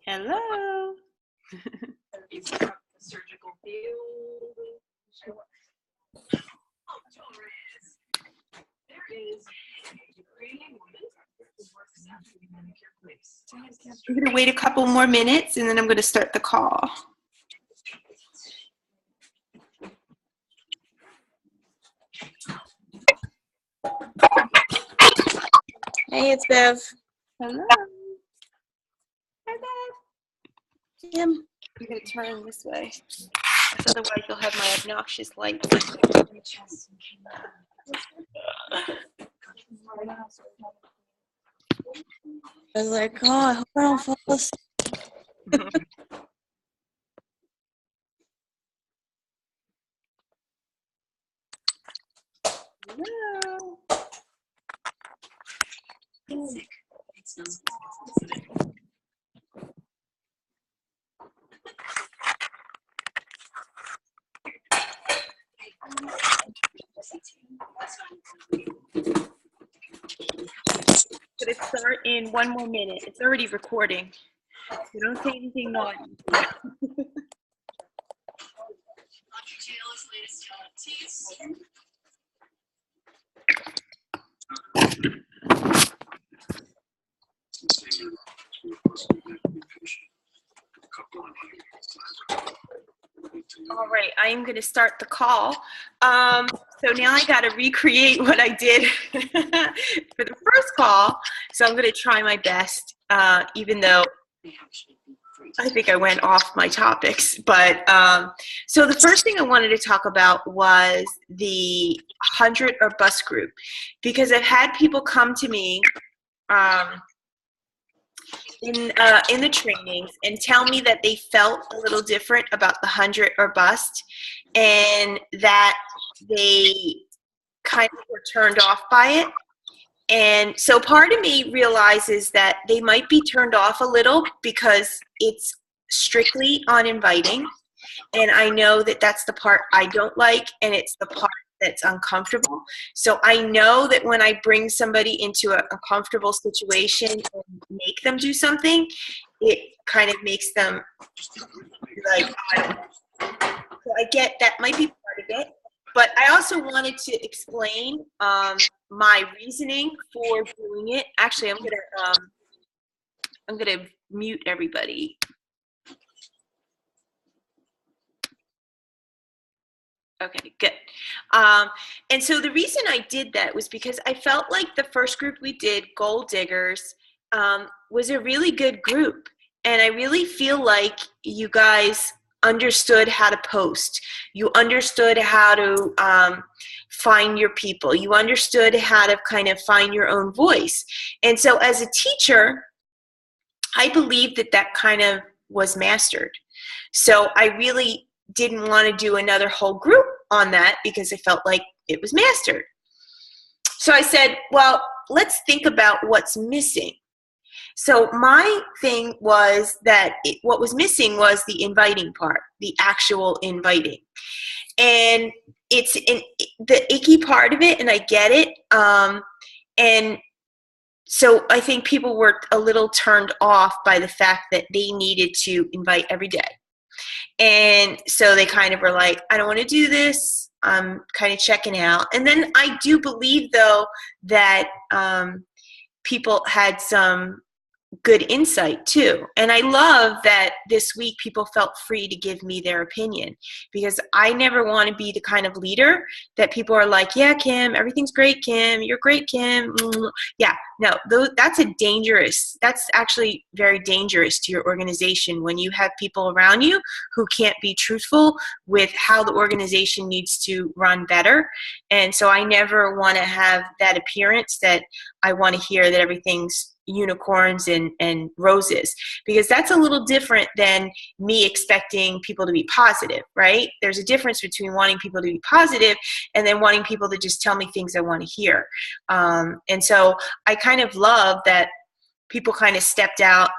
Hello. Surgical field. There is a Ukrainian woman who works at the manicure place. I'm going to wait a couple more minutes and then I'm going to start the call. Hey, it's Bev. Hello. Hi, Bev. Kim. I'm going to turn this way. Otherwise, you'll have my obnoxious lights. I was like, oh, I hope I don't fall asleep. Hello. Should it start in 1 more minute? It's already recording. So don't say anything naughty. All right, I am going to start the call. So now I got to recreate what I did for the first call. So I'm going to try my best, even though I think I went off my topics. But so the first thing I wanted to talk about was the 100 or bust group, because I've had people come to me in the trainings and tell me that they felt a little different about the 100 or bust, and that they kind of were turned off by it. And so part of me realizes that they might be turned off a little because it's strictly on inviting, and I know that that's the part I don't like, and it's the part that's uncomfortable. So I know that when I bring somebody into a comfortable situation and make them do something, it kind of makes them like, I don't know. So I get that might be part of it, but I also wanted to explain my reasoning for doing it. Actually, I'm gonna mute everybody. Okay, good. And so the reason I did that was because I felt like the first group we did, Gold Diggers, was a really good group. And I really feel like you guys understood how to post. You understood how to find your people. You understood how to kind of find your own voice. And so as a teacher, I believe that that kind of was mastered. So I really didn't want to do another whole group on that because I felt like it was mastered. So I said, well, let's think about what's missing. So my thing was that what was missing was the inviting part, the actual inviting. And it's the icky part of it, and I get it. And so I think people were a little turned off by the fact that they needed to invite every day. And so they kind of were like, I don't want to do this. I'm kind of checking out. And then I do believe, though, that people had some good insight too. And I love that this week people felt free to give me their opinion, because I never want to be the kind of leader that people are like, yeah, Kim, everything's great, Kim, you're great, Kim. Yeah, no, that's actually very dangerous to your organization when you have people around you who can't be truthful with how the organization needs to run better. And so I never want to have that appearance that I want to hear that everything's unicorns and roses, because that's a little different than me expecting people to be positive, right? There's a difference between wanting people to be positive and then wanting people to just tell me things I want to hear. And so I kind of love that people kind of stepped out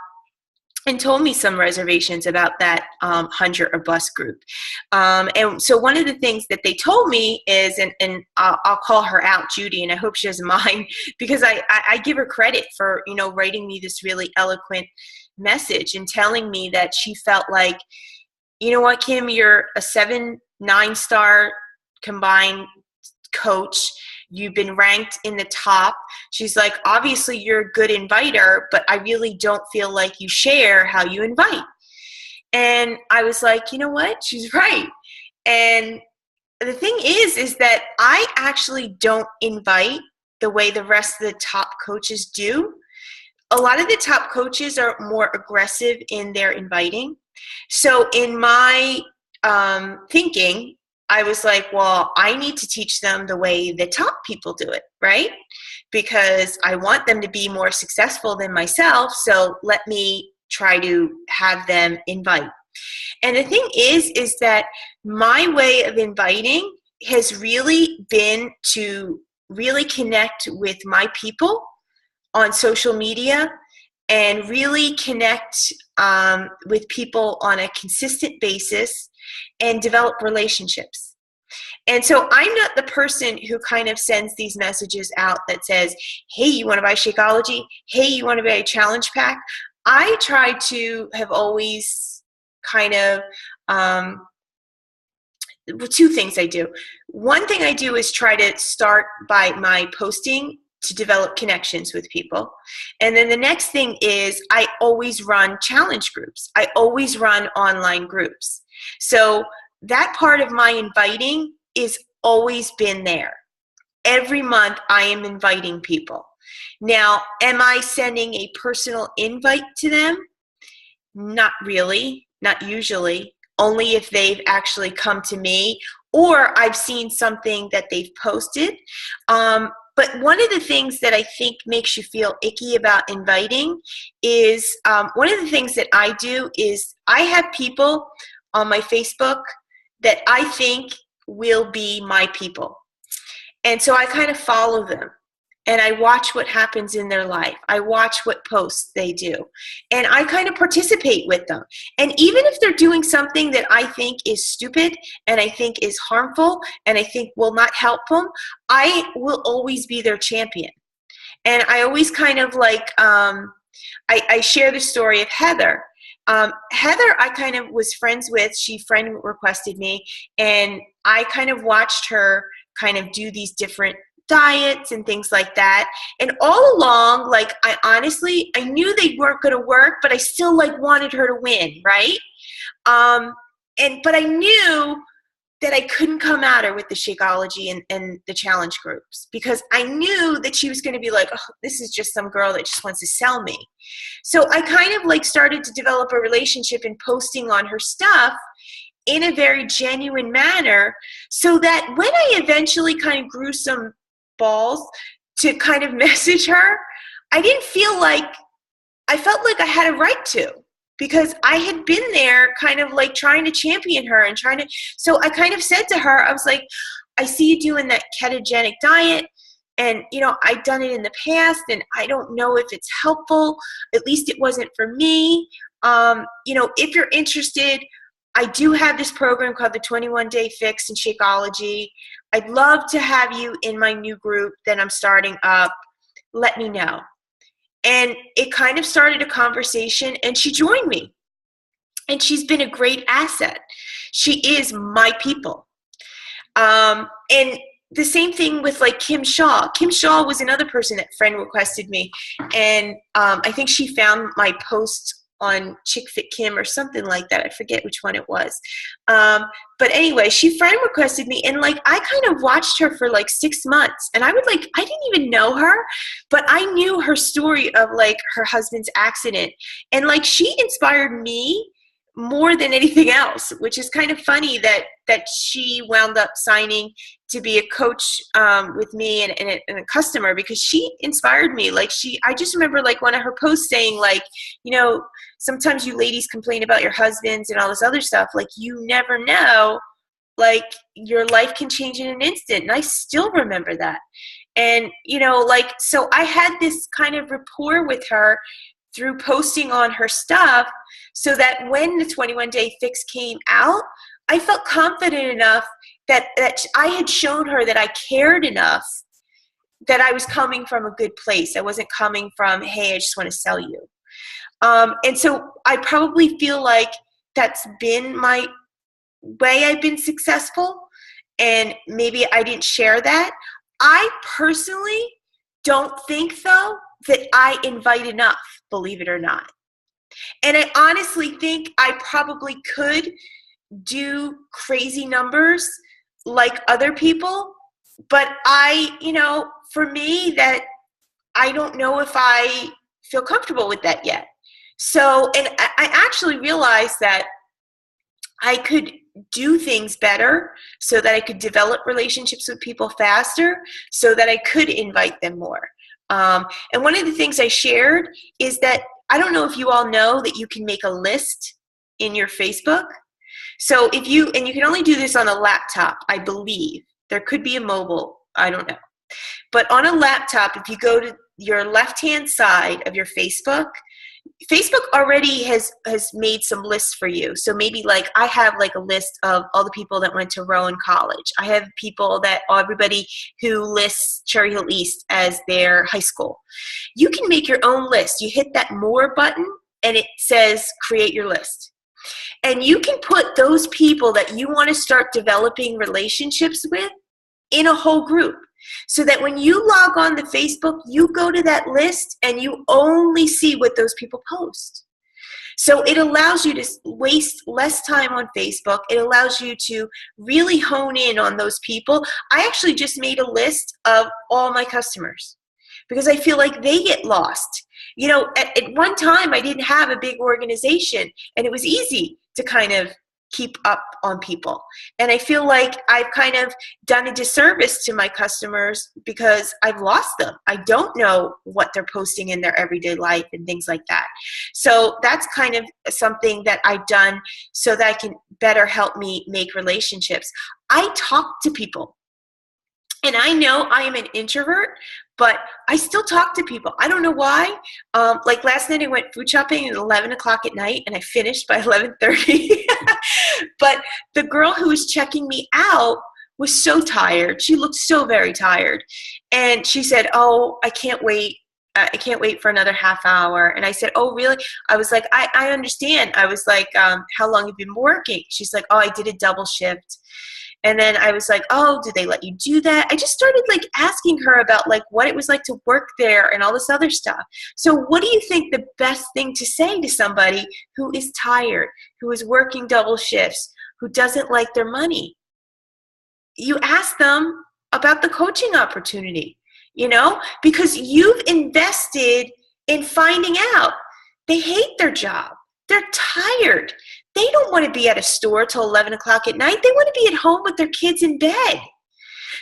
and told me some reservations about that 100 or bus group. And so one of the things that they told me is, and I'll call her out, Judy, and I hope she doesn't mind, because I give her credit for, writing me this really eloquent message and telling me that she felt like, you know what, Kim, you're a 7-9-star combined coach. You've been ranked in the top. She's like, obviously you're a good inviter, but I really don't feel like you share how you invite. And I was like, you know what? She's right. And the thing is that I actually don't invite the way the rest of the top coaches do. A lot of the top coaches are more aggressive in their inviting. So in my thinking, I was like, well, I need to teach them the way the top people do it, right? Because I want them to be more successful than myself, so let me try to have them invite. And the thing is that my way of inviting has really been to really connect with my people on social media and really connect with people on a consistent basis and develop relationships. And so I'm not the person who kind of sends these messages out that says, hey, you want to buy Shakeology? Hey, you want to buy a challenge pack? I try to have always kind of, two things I do. One thing I do is try to start by my posting to develop connections with people. And then the next thing is I always run challenge groups. I always run online groups. So that part of my inviting is always been there. Every month I am inviting people. Now, am I sending a personal invite to them? Not really, not usually, only if they've actually come to me or I've seen something that they've posted. But one of the things that I think makes you feel icky about inviting is one of the things that I do is I have people on my Facebook that I think will be my people. And so I kind of follow them and I watch what happens in their life. I watch what posts they do and I kind of participate with them. And even if they're doing something that I think is stupid and I think is harmful and I think will not help them, I will always be their champion. And I always kind of like, I share the story of Heather. Heather, I kind of was friends with, she friend requested me, and I kind of watched her kind of do these different diets and things like that. And all along, like, I knew they weren't going to work, but I still like wanted her to win, right? But I knew that I couldn't come at her with the Shakeology and the challenge groups because I knew that she was going to be like, oh, this is just some girl that just wants to sell me. So I kind of like started to develop a relationship and posting on her stuff in a very genuine manner so that when I eventually kind of grew some balls to kind of message her, I felt like I had a right to. Because I had been there kind of like trying to champion her and so I kind of said to her, I was like, I see you doing that ketogenic diet and, I've done it in the past and I don't know if it's helpful. At least it wasn't for me. If you're interested, I do have this program called the 21-Day Fix in Shakeology. I'd love to have you in my new group that I'm starting up. Let me know. And it kind of started a conversation and she joined me. And she's been a great asset. She is my people. And the same thing with like Kim Shaw. Kim Shaw was another person that friend requested me. And I think she found my post on Chick Fit Kim or something like that. I forget which one it was. But anyway, she friend requested me and like I kind of watched her for like 6 months and I didn't even know her, but I knew her story of like her husband's accident and like she inspired me more than anything else, which is kind of funny that she wound up signing to be a coach with me and a customer because she inspired me. Like I just remember like one of her posts saying like, sometimes you ladies complain about your husbands and all this other stuff. Like you never know, like your life can change in an instant. And I still remember that. And, so I had this kind of rapport with her through posting on her stuff so that when the 21-day fix came out, I felt confident enough that I had shown her that I cared enough, that I was coming from a good place. I wasn't coming from, hey, I just want to sell you. And so I probably feel like that's been my way I've been successful, and maybe I didn't share that. I personally don't think, though, that I invite enough, believe it or not. And I honestly think I probably could do crazy numbers like other people, but for me, that I don't know if I feel comfortable with that yet. So, and I actually realized that I could do things better so that I could develop relationships with people faster so that I could invite them more. And one of the things I shared is that I don't know if you all know that you can make a list in your Facebook. So and you can only do this on a laptop, I believe. There could be a mobile, I don't know. But on a laptop, if you go to your left-hand side of your Facebook already has made some lists for you. So maybe like I have like a list of all the people that went to Rowan College. I have everybody who lists Cherry Hill East as their high school. You can make your own list. You hit that more button and it says create your list. And you can put those people that you want to start developing relationships with in a whole group. So that when you log on to Facebook, you go to that list and you only see what those people post. So it allows you to waste less time on Facebook. It allows you to really hone in on those people. I actually just made a list of all my customers because I feel like they get lost. At one time I didn't have a big organization and it was easy to kind of keep up on people. And I feel like I've kind of done a disservice to my customers because I've lost them. I don't know what they're posting in their everyday life and things like that. So that's kind of something that I've done so that I can better help me make relationships. I talk to people. And I know I am an introvert, but I still talk to people. I don't know why. Like last night I went food shopping at 11 o'clock at night and I finished by 11:30. But the girl who was checking me out was so tired. She looked so very tired. And she said, oh, I can't wait. I can't wait for another half hour. And I said, oh, really? I was like, I understand. I was like, how long have you been working? She's like, oh, I did a double shift. And then I was like, oh, did they let you do that? I just started like asking her about like what it was like to work there and all this other stuff. So what do you think the best thing to say to somebody who is tired, who is working double shifts, who doesn't like their money? You ask them about the coaching opportunity, because you've invested in finding out. They hate their job. They're tired. They don't want to be at a store till 11 o'clock at night. They want to be at home with their kids in bed.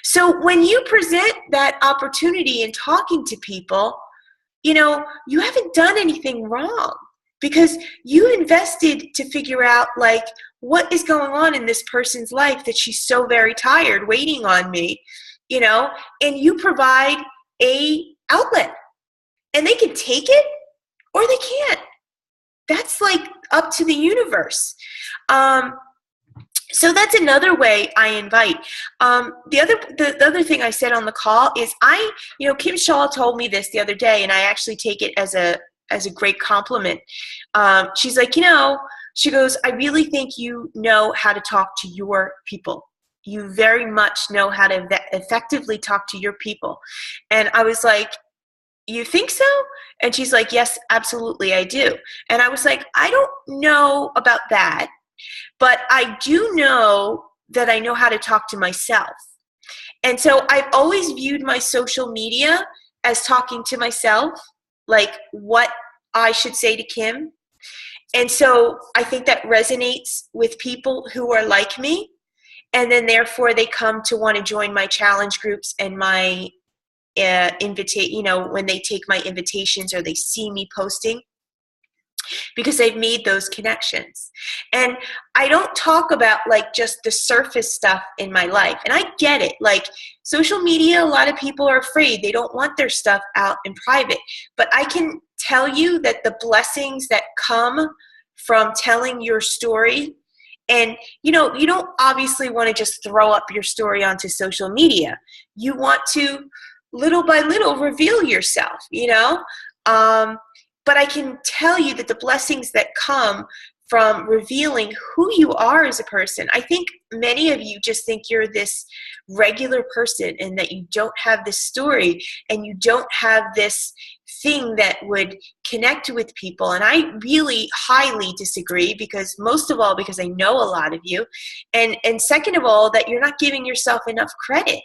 So when you present that opportunity in talking to people, you haven't done anything wrong because you invested to figure out like what is going on in this person's life that she's so very tired waiting on me, and you provide a outlet and they can take it or they can't. That's like up to the universe. So that's another way I invite. The other thing I said on the call is Kim Shaw told me this the other day, and I actually take it as a great compliment. She's like, she goes, I really think you know how to talk to your people. You very much know how to effectively talk to your people. And I was like, you think so? And she's like, yes, absolutely, I do. And I was like, I don't know about that, but I do know that I know how to talk to myself. And so I've always viewed my social media as talking to myself, like what I should say to Kim. And so I think that resonates with people who are like me. And then therefore they come to want to join my challenge groups and my when they take my invitations or they see me posting, because they've made those connections. And I don't talk about like just the surface stuff in my life. And I get it. Like social media, a lot of people are afraid. They don't want their stuff out in private. But I can tell you that the blessings that come from telling your story, and you don't obviously want to just throw up your story onto social media. You want to little by little reveal yourself, but I can tell you that the blessings that come from revealing who you are as a person. I think many of you just think you're this regular person and that you don't have this story and you don't have this thing that would connect with people. And I really highly disagree, because most of all, because I know a lot of you. And second of all, that you're not giving yourself enough credit,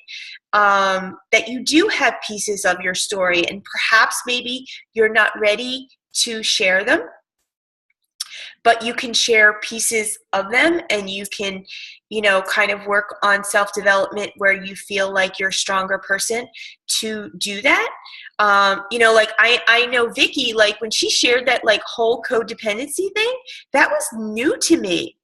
that you do have pieces of your story and perhaps maybe you're not ready to share them. But you can share pieces of them, and you can, kind of work on self-development where you feel like you're a stronger person to do that. Like I know Vicky, like when she shared that like whole codependency thing, that was new to me.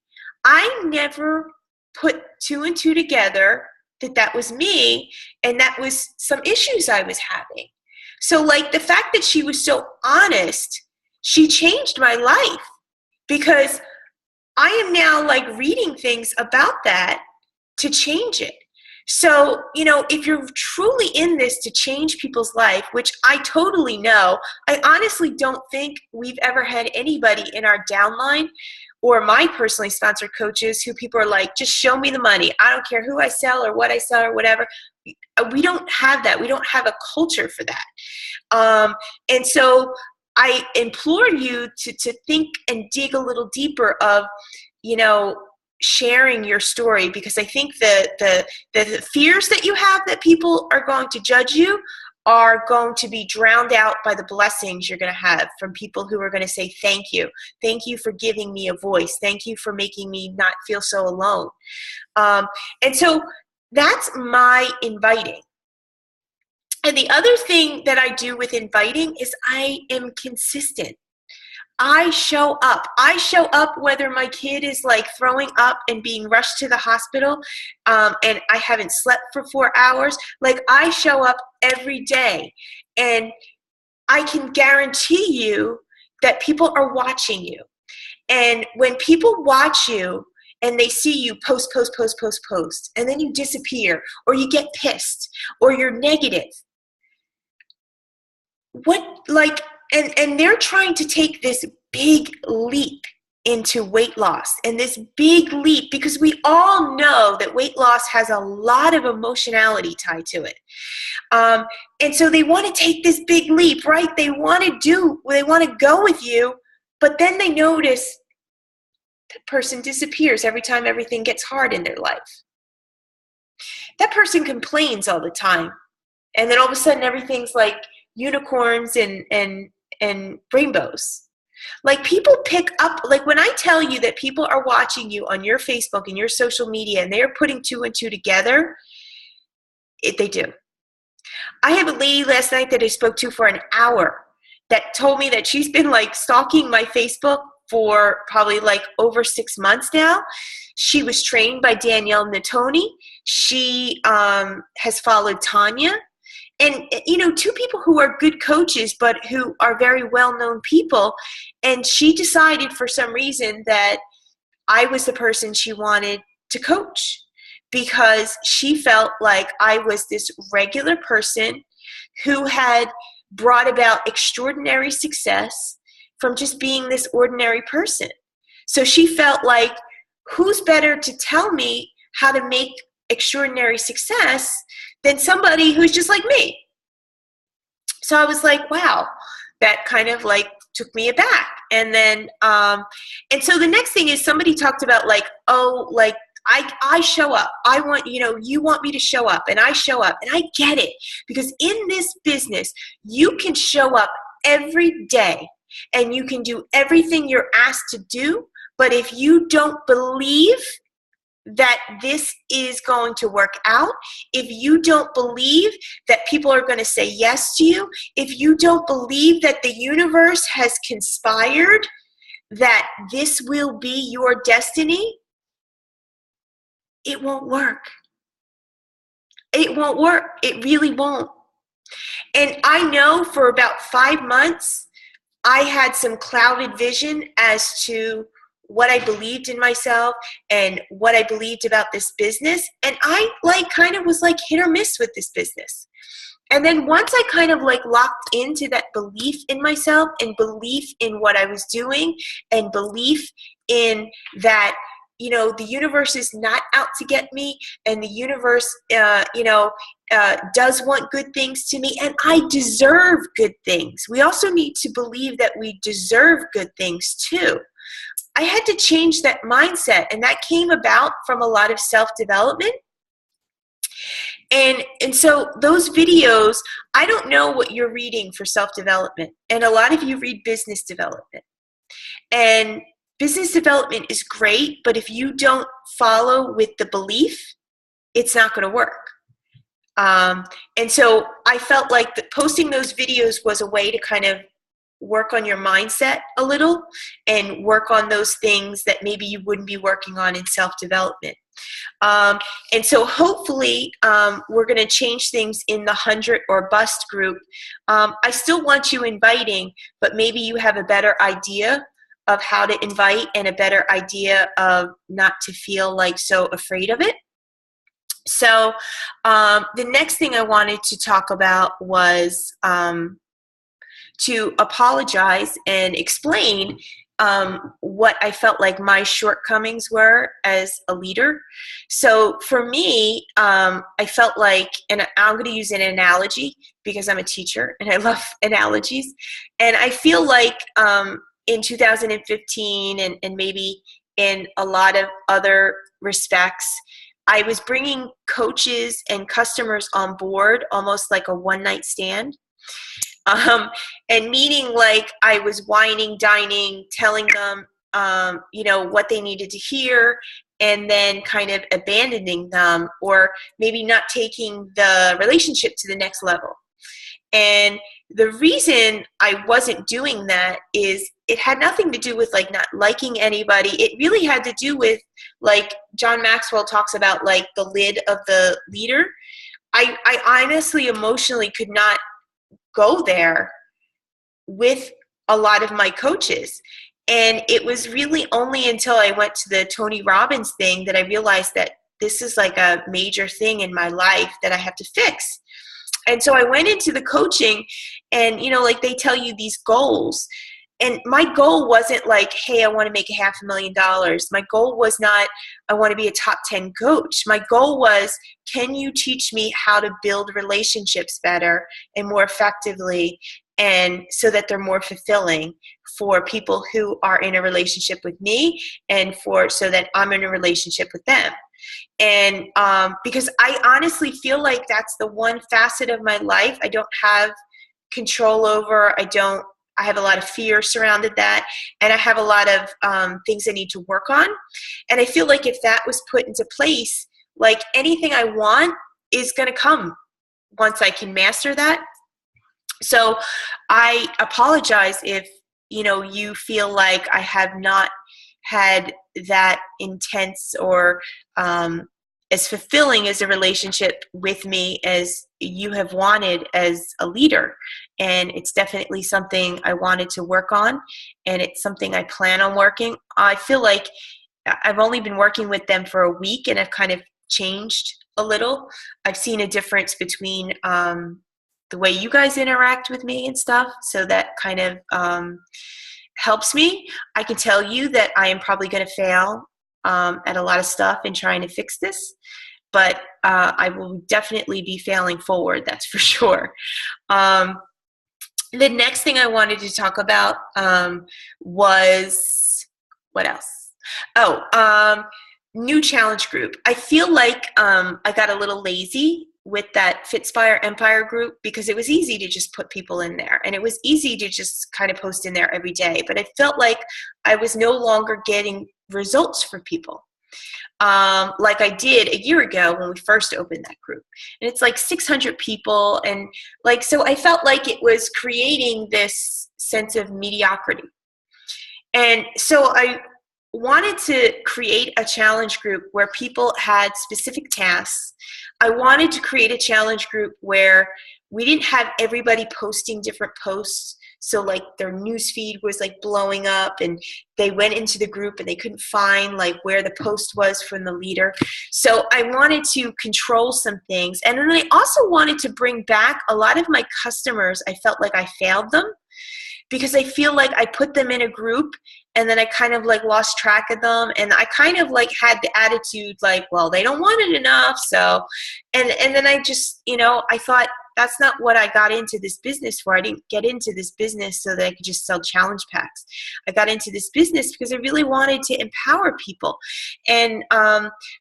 I never put two and two together that was me, and that was some issues I was having. So like the fact that she was so honest, she changed my life. Because I am now like reading things about that to change it. So, if you're truly in this to change people's life, which I totally know, I honestly don't think we've ever had anybody in our downline or my personally sponsored coaches who people are like, just show me the money. I don't care who I sell or what I sell or whatever. We don't have that. We don't have a culture for that. And so I implore you to think and dig a little deeper of, sharing your story, because I think the fears that you have that people are going to judge you are going to be drowned out by the blessings you're going to have from people who are going to say, thank you. Thank you for giving me a voice. Thank you for making me not feel so alone. And so that's my inviting. And the other thing that I do with inviting is I am consistent. I show up. I show up whether my kid is like throwing up and being rushed to the hospital, and I haven't slept for 4 hours. Like I show up every day, and I can guarantee you that people are watching you. And when people watch you and they see you post, and then you disappear, or you get pissed, or you're negative, and they're trying to take this big leap into weight loss, and this big leap, because we all know that weight loss has a lot of emotionality tied to it. And so they want to take this big leap, right? They want to go with you, but then they notice that person disappears every time everything gets hard in their life. That person complains all the time, and then all of a sudden everything's like unicorns and rainbows. Like people pick up, like when I tell you that people are watching you on your Facebook and your social media and they're putting two and two together, they do. I have a lady last night that I spoke to for an hour that told me that she's been like stalking my Facebook for probably like over 6 months now. She was trained by Danielle Natoni. She has followed Tanya. And, two people who are good coaches, but who are very well-known people. And she decided for some reason that I was the person she wanted to coach, because she felt like I was this regular person who had brought about extraordinary success from just being this ordinary person. So she felt like, who's better to tell me how to make extraordinary success than somebody who's just like me? So I was like, wow, that kind of like took me aback. And then, and so the next thing is somebody talked about like, oh, like I show up. I want, you want me to show up, and I show up, and I get it, because in this business, you can show up every day and you can do everything you're asked to do. But if you don't believe that this is going to work out, if you don't believe that people are going to say yes to you, if you don't believe that the universe has conspired that this will be your destiny, it won't work. It won't work. It really won't. And I know for about 5 months, I had some clouded vision as to what I believed in myself and what I believed about this business. And I like kind of was like hit or miss with this business. And then once I kind of like locked into that belief in myself and belief in what I was doing and belief in that, you know, the universe is not out to get me, and the universe, does want good things to me, and I deserve good things. We also need to believe that we deserve good things too. I had to change that mindset, and that came about from a lot of self-development. And so those videos, I don't know what you're reading for self-development, and a lot of you read business development. And business development is great, but if you don't follow with the belief, it's not going to work. And so I felt like posting those videos was a way to kind of work on your mindset a little and work on those things that maybe you wouldn't be working on in self-development. And so hopefully we're going to change things in the 100 or bust group. I still want you inviting, but maybe you have a better idea of how to invite and a better idea of not to feel like so afraid of it. So the next thing I wanted to talk about was to apologize and explain what I felt like my shortcomings were as a leader. So for me, I felt like, and I'm going to use an analogy because I'm a teacher and I love analogies. And I feel like in 2015 and maybe in a lot of other respects, I was bringing coaches and customers on board almost like a one-night stand. And meaning like I was whining, dining, telling them, what they needed to hear, and then kind of abandoning them or maybe not taking the relationship to the next level. And the reason I wasn't doing that is it had nothing to do with like not liking anybody. It really had to do with, like John Maxwell talks about, like the lid of the leader. I honestly emotionally could not go there with a lot of my coaches. And it was really only until I went to the Tony Robbins thing that I realized that this is like a major thing in my life that I have to fix. And so I went into the coaching and, like they tell you these goals. And my goal wasn't like, hey, I want to make $500,000. My goal was not, I want to be a top 10 coach. My goal was, can you teach me how to build relationships better and more effectively, and so that they're more fulfilling for people who are in a relationship with me and so that I'm in a relationship with them. And because I honestly feel like that's the one facet of my life I don't have control over. I have a lot of fear surrounded that, and I have a lot of things I need to work on. And I feel like if that was put into place, like anything I want is going to come once I can master that. So I apologize if, you feel like I have not had that intense or as fulfilling as a relationship with me as you have wanted as a leader. And it's definitely something I wanted to work on, and it's something I plan on working. I feel like I've only been working with them for a week, and I've kind of changed a little. I've seen a difference between the way you guys interact with me and stuff, so that kind of helps me. I can tell you that I am probably going to fail at a lot of stuff in trying to fix this, but I will definitely be failing forward, that's for sure. The next thing I wanted to talk about was, what else? New challenge group. I feel like I got a little lazy with that Fitspire Empire group because it was easy to just put people in there, and it was easy to just kind of post in there every day, but I felt like I was no longer getting results for people like I did a year ago when we first opened that group. And it's like 600 people, and like, so I felt like it was creating this sense of mediocrity. And so I wanted to create a challenge group where people had specific tasks. I wanted to create a challenge group where we didn't have everybody posting different posts So like their news feed was like blowing up, and they went into the group and they couldn't find like where the post was from the leader. So I wanted to control some things. And then I also wanted to bring back a lot of my customers. I felt like I failed them because I feel like I put them in a group and then I kind of like lost track of them, and I kind of like had the attitude like, well, they don't want it enough. So, and then I just, I thought that's not what I got into this business for. I didn't get into this business so that I could just sell challenge packs. I got into this business because I really wanted to empower people. And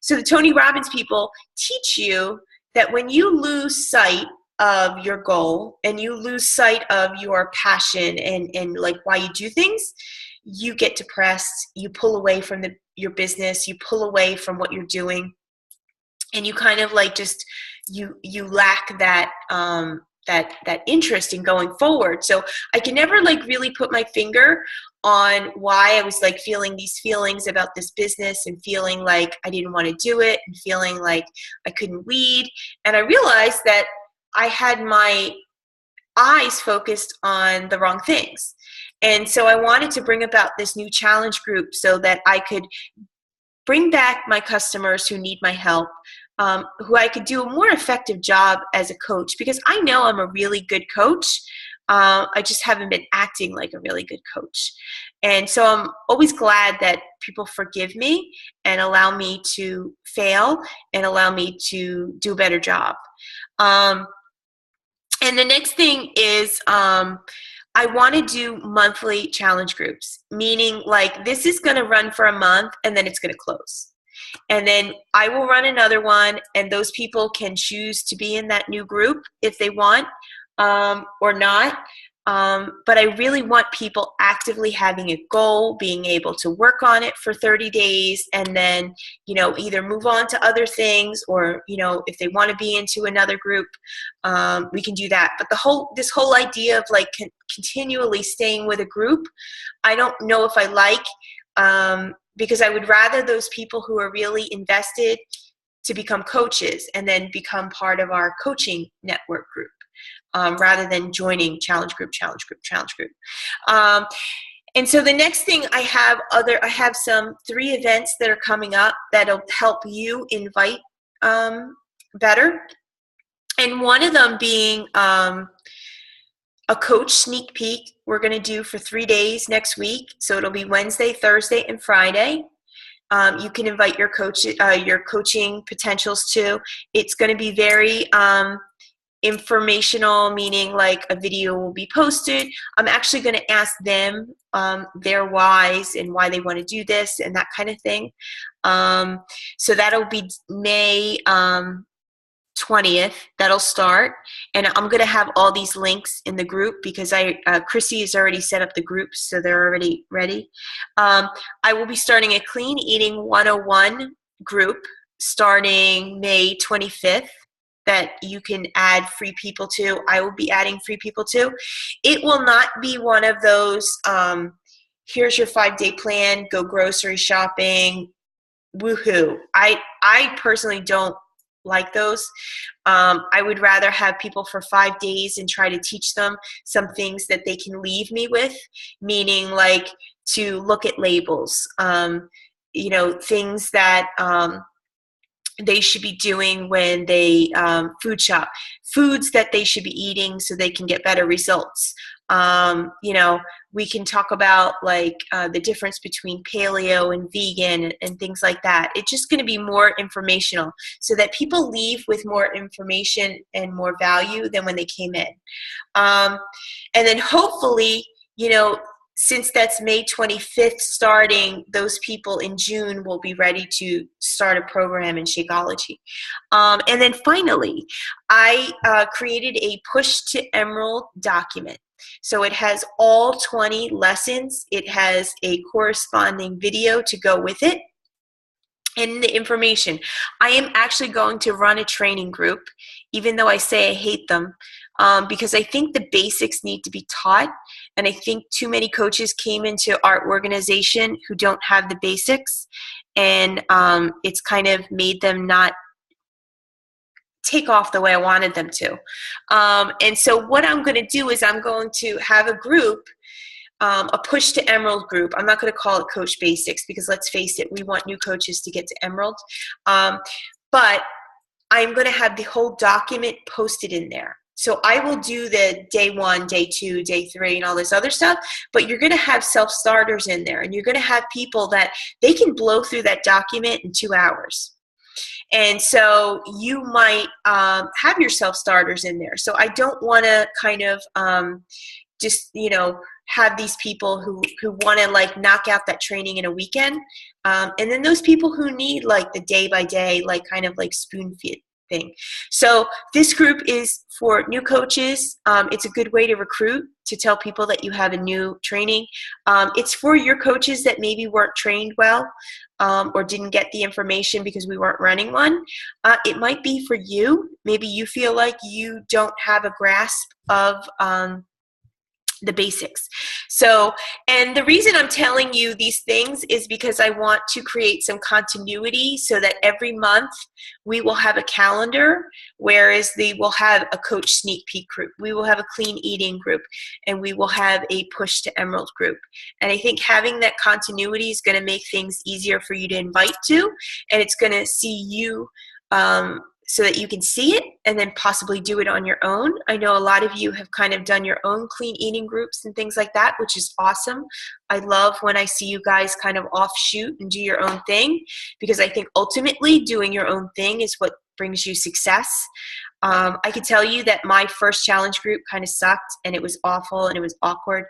so the Tony Robbins people teach you that when you lose sight of your goal and you lose sight of your passion and like why you do things, you get depressed, you pull away from your business, you pull away from what you're doing, and you kind of like just you lack that that interest in going forward. So I can never like really put my finger on why I was like feeling these feelings about this business and feeling like I didn't want to do it and feeling like I couldn't lead. And I realized that I had my eyes focused on the wrong things. And so I wanted to bring about this new challenge group so that I could bring back my customers who need my help, who I could do a more effective job as a coach, because I know I'm a really good coach. I just haven't been acting like a really good coach. And so I'm always glad that people forgive me and allow me to fail and allow me to do a better job. And the next thing is I want to do monthly challenge groups, meaning like this is going to run for a month and then it's going to close. And then I will run another one, and those people can choose to be in that new group if they want or not. But I really want people actively having a goal, being able to work on it for 30 days and then, either move on to other things or, if they want to be into another group, we can do that. But this whole idea of like continually staying with a group, I don't know if I like, because I would rather those people who are really invested to become coaches and then become part of our coaching network group. Rather than joining challenge group. And so the next thing I have some 3 events that are coming up that'll help you invite better. And one of them being a coach sneak peek we're going to do for 3 days next week. So it'll be Wednesday, Thursday, and Friday. You can invite your coaching potentials too. It's going to be very informational, meaning like a video will be posted. I'm actually going to ask them their whys and why they want to do this and that kind of thing. So that'll be May 20th. That'll start, and I'm going to have all these links in the group because Chrissy has already set up the groups, so they're already ready. I will be starting a Clean Eating 101 group starting May 25th. That you can add free people to. I will be adding free people to. It will not be one of those, here's your 5-day plan, go grocery shopping, woohoo. I personally don't like those. I would rather have people for 5 days and try to teach them some things that they can leave me with, meaning like to look at labels, things that they should be doing when they food shop, foods that they should be eating so they can get better results. We can talk about like the difference between paleo and vegan and things like that. It's just going to be more informational so that people leave with more information and more value than when they came in. And then hopefully, since that's May 25th starting, those people in June will be ready to start a program in Shakeology. And then finally, I created a Push to Emerald document. So it has all 20 lessons. It has a corresponding video to go with it. And the information. I am actually going to run a training group, even though I say I hate them, because I think the basics need to be taught. And I think too many coaches came into our organization who don't have the basics. And it's kind of made them not take off the way I wanted them to. And so what I'm going to do is I'm going to have a group, a Push to Emerald group. I'm not going to call it Coach Basics because let's face it, we want new coaches to get to Emerald. But I'm going to have the whole document posted in there. So I will do the day 1, day 2, day 3, and all this other stuff, but you're going to have self-starters in there, and you're going to have people that they can blow through that document in 2 hours. And so you might have your self-starters in there. So I don't want to kind of just, have these people who want to like knock out that training in a weekend. And then those people who need like the day by day, like kind of like spoon feed thing. So this group is for new coaches. It's a good way to recruit, to tell people that you have a new training. It's for your coaches that maybe weren't trained well or didn't get the information because we weren't running one. It might be for you. Maybe you feel like you don't have a grasp of the basics. So, and the reason I'm telling you these things is because I want to create some continuity so that every month we will have a calendar, whereas we will have a coach sneak peek group, we will have a clean eating group, and we will have a Push to Emerald group. And I think having that continuity is going to make things easier for you to invite to, and it's going to see you so that you can see it and then possibly do it on your own. I know a lot of you have kind of done your own clean eating groups and things like that, which is awesome. I love when I see you guys kind of offshoot and do your own thing, because I think ultimately doing your own thing is what brings you success. I can tell you that my first challenge group kind of sucked, and it was awful and it was awkward.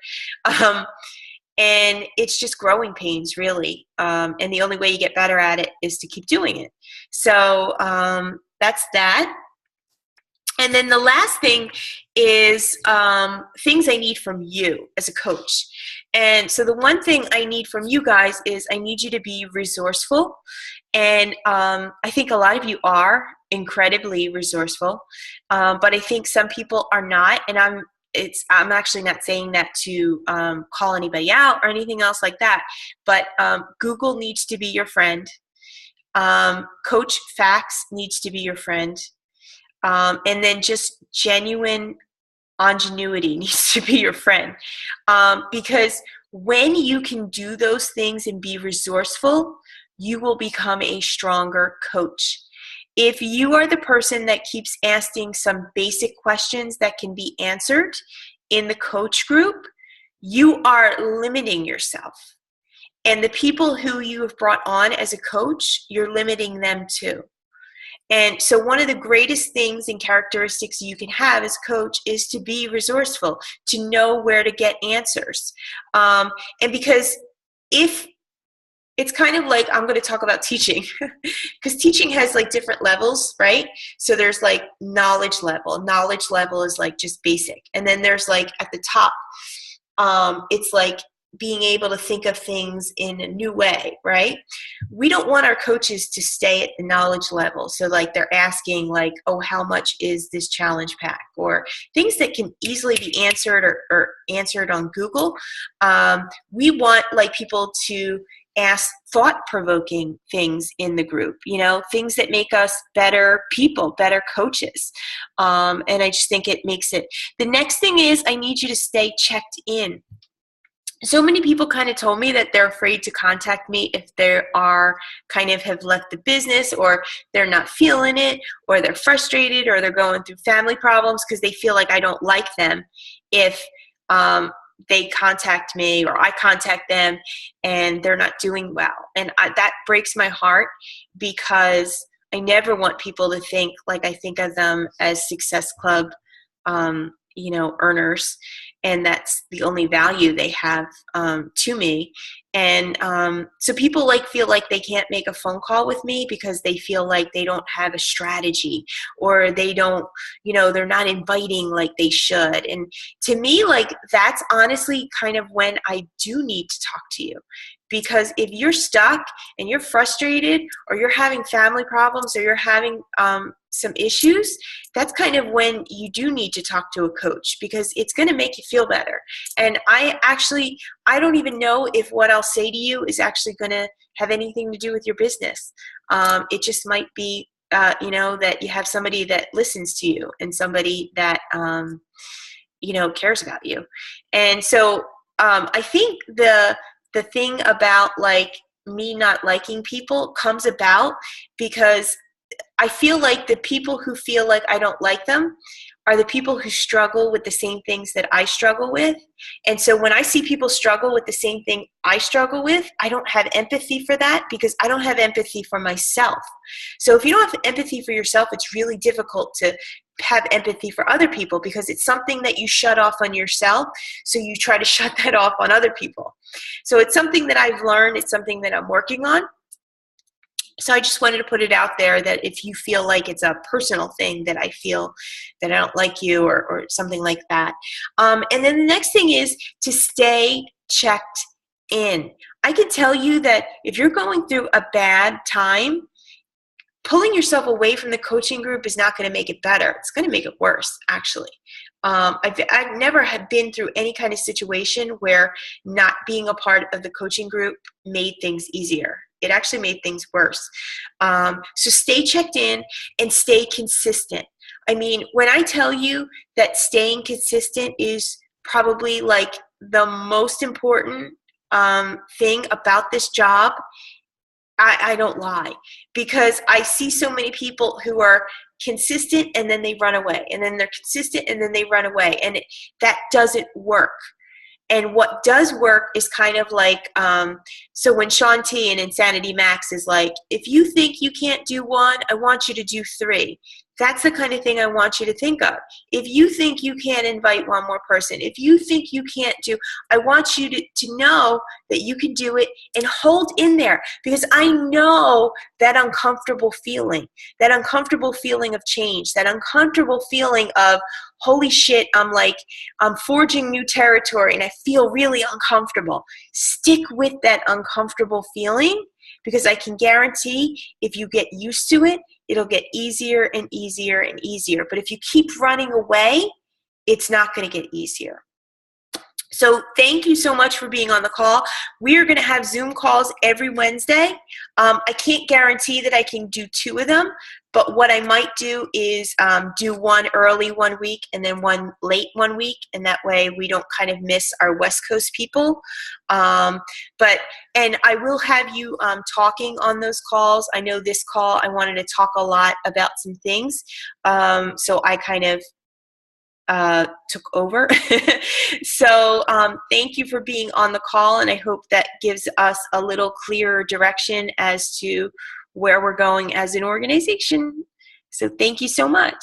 And it's just growing pains, really. And the only way you get better at it is to keep doing it. So that's that. And then the last thing is things I need from you as a coach. And so the one thing I need from you guys is I need you to be resourceful. And I think a lot of you are incredibly resourceful, but I think some people are not. And I'm actually not saying that to call anybody out or anything else like that, but Google needs to be your friend. Coach Facts needs to be your friend. And then just genuine ingenuity needs to be your friend. Because when you can do those things and be resourceful, you will become a stronger coach. If you are the person that keeps asking some basic questions that can be answered in the coach group, you are limiting yourself. And the people who you have brought on as a coach, you're limiting them too. And so one of the greatest things and characteristics you can have as a coach is to be resourceful, to know where to get answers. And because if it's kind of like, I'm going to talk about teaching because teaching has like different levels, right? So there's like knowledge level. Knowledge level is like just basic. And then there's like at the top, it's like being able to think of things in a new way, right? We don't want our coaches to stay at the knowledge level. So like they're asking like, oh, how much is this challenge pack? Or things that can easily be answered or answered on Google. We want like people to ask thought-provoking things in the group, things that make us better people, better coaches. And I just think it makes it. The next thing is I need you to stay checked in. So many people kind of told me that they're afraid to contact me if they are kind of have left the business, or they're not feeling it, or they're frustrated, or they're going through family problems because they feel like I don't like them if they contact me or I contact them and they're not doing well. And that breaks my heart, because I never want people to think like I think of them as Success Club earners, and that's the only value they have to me. And so people feel like they can't make a phone call with me because they feel like they don't have a strategy, or they don't, they're not inviting like they should. And to me, that's honestly kind of when I do need to talk to you. Because if you're stuck and you're frustrated, or you're having family problems, or you're having some issues, that's kind of when you do need to talk to a coach, because it's going to make you feel better. And I don't even know if what I'll say to you is actually going to have anything to do with your business. It just might be that you have somebody that listens to you and somebody that, cares about you. And so I think the thing about like me not liking people comes about because I feel like the people who feel like I don't like them are the people who struggle with the same things that I struggle with. And so when I see people struggle with the same thing I struggle with, I don't have empathy for that because I don't have empathy for myself. So if you don't have empathy for yourself, it's really difficult to have empathy for other people because it's something that you shut off on yourself. So you try to shut that off on other people. So it's something that I've learned. It's something that I'm working on. So I just wanted to put it out there that if you feel like it's a personal thing that I feel that I don't like you or something like that. And then the next thing is to stay checked in. I can tell you that if you're going through a bad time, pulling yourself away from the coaching group is not going to make it better. It's going to make it worse, actually. I've never had been through any kind of situation where not being a part of the coaching group made things easier. It actually made things worse. So stay checked in and stay consistent. I mean, when I tell you that staying consistent is probably like the most important thing about this job, I don't lie, because I see so many people who are consistent and then they run away, and then they're consistent and then they run away, and that doesn't work. And what does work is kind of like, so when Shaun T in Insanity Max is like, if you think you can't do one, I want you to do 3. That's the kind of thing I want you to think of. If you think you can't invite one more person, if you think you can't do, I want you to know that you can do it and hold in there, because I know that uncomfortable feeling of change, that uncomfortable feeling of, holy shit, I'm forging new territory and I feel really uncomfortable. Stick with that uncomfortable feeling, because I can guarantee if you get used to it, it'll get easier and easier and easier. But if you keep running away, it's not going to get easier. So thank you so much for being on the call. We are going to have Zoom calls every Wednesday. I can't guarantee that I can do 2 of them, but what I might do is do one early one week and then one late one week, and that way we don't kind of miss our West Coast people. And I will have you talking on those calls. I know this call I wanted to talk a lot about some things, so I kind of took over. So thank you for being on the call, and I hope that gives us a little clearer direction as to where we're going as an organization. So thank you so much.